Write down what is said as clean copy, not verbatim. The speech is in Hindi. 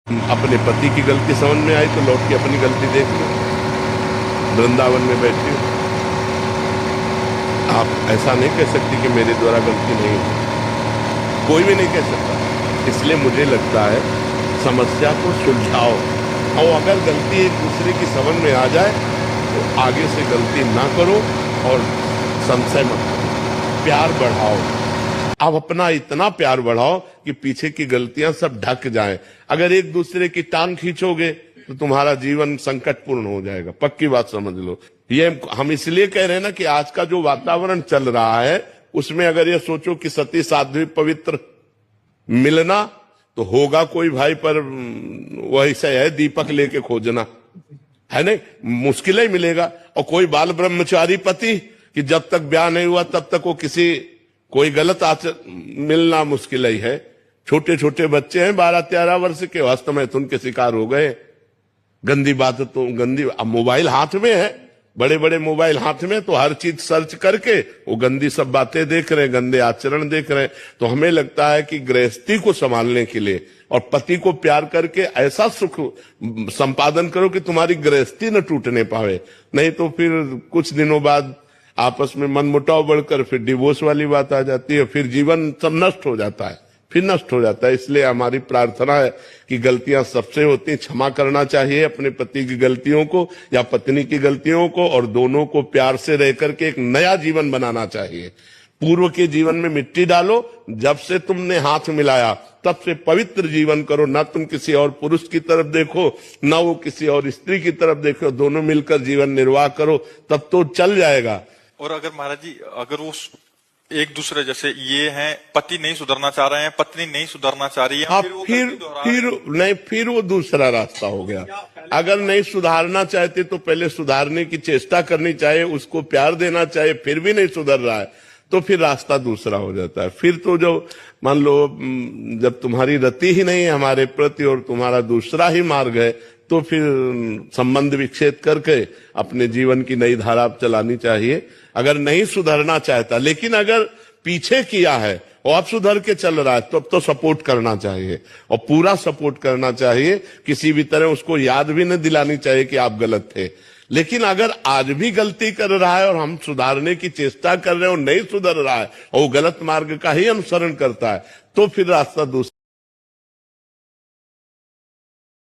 अपने पति की गलती समझ में आई तो लौट के अपनी गलती देख लो। वृंदावन में बैठी हो, आप ऐसा नहीं कह सकती कि मेरे द्वारा गलती नहीं हुई, कोई भी नहीं कह सकता। इसलिए मुझे लगता है समस्या को सुलझाओ, और अगर गलती एक दूसरे की समझ में आ जाए तो आगे से गलती ना करो और संशय मत करो, प्यार बढ़ाओ। आप अपना इतना प्यार बढ़ाओ कि पीछे की गलतियां सब ढक जाएं। अगर एक दूसरे की टांग खींचोगे तो तुम्हारा जीवन संकटपूर्ण हो जाएगा, पक्की बात समझ लो। ये हम इसलिए कह रहे हैं ना कि आज का जो वातावरण चल रहा है उसमें अगर ये सोचो कि सती साध्वी पवित्र मिलना तो होगा कोई भाई, पर वही से है दीपक लेके खोजना, है नहीं, मुश्किल ही मिलेगा। और कोई बाल ब्रह्मचारी पति कि जब तक ब्याह नहीं हुआ तब तक वो कोई गलत मिलना मुश्किल ही है। छोटे छोटे बच्चे हैं 12-13 वर्ष के, हस्त मैथुन के शिकार हो गए। गंदी बात तो गंदी, अब मोबाइल हाथ में है, बड़े बड़े मोबाइल हाथ में, तो हर चीज सर्च करके वो गंदी सब बातें देख रहे हैं, गंदे आचरण देख रहे हैं। तो हमें लगता है कि गृहस्थी को संभालने के लिए और पति को प्यार करके ऐसा सुख संपादन करो कि तुम्हारी गृहस्थी न टूटने पावे, नहीं तो फिर कुछ दिनों बाद आपस में मनमुटाव बढ़कर फिर डिवोर्स वाली बात आ जाती है, फिर जीवन सब नष्ट हो जाता है, फिर नष्ट हो जाता है। इसलिए हमारी प्रार्थना है कि गलतियां सबसे होती, क्षमा करना चाहिए अपने पति की गलतियों को या पत्नी की गलतियों को, और दोनों को प्यार से रह करके एक नया जीवन बनाना चाहिए। पूर्व के जीवन में मिट्टी डालो, जब से तुमने हाथ मिलाया तब से पवित्र जीवन करो, ना तुम किसी और पुरुष की तरफ देखो ना वो किसी और स्त्री की तरफ देखो, दोनों मिलकर जीवन निर्वाह करो, तब तो चल जाएगा। और अगर महाराज जी, अगर वो एक दूसरे जैसे ये हैं, पति नहीं सुधरना चाह रहे हैं, पत्नी नहीं सुधरना चाह रही है, हाँ, फिर वो दूसरा रास्ता हो गया। अगर नहीं सुधारना चाहते तो पहले सुधारने की चेष्टा करनी चाहिए, उसको प्यार देना चाहिए, फिर भी नहीं सुधर रहा है तो फिर रास्ता दूसरा हो जाता है। फिर तो जो मान लो जब तुम्हारी रति ही नहीं है हमारे प्रति और तुम्हारा दूसरा ही मार्ग है, तो फिर संबंध विच्छेद करके अपने जीवन की नई धारा चलानी चाहिए। अगर नहीं सुधरना चाहता, लेकिन अगर पीछे किया है और अब सुधर के चल रहा है तो अब तो सपोर्ट करना चाहिए और पूरा सपोर्ट करना चाहिए। किसी भी तरह उसको याद भी नहीं दिलानी चाहिए कि आप गलत थे। लेकिन अगर आज भी गलती कर रहा है और हम सुधारने की चेष्टा कर रहे हैं और नहीं सुधर रहा है और वो गलत मार्ग का ही अनुसरण करता है, तो फिर रास्ता दूसरा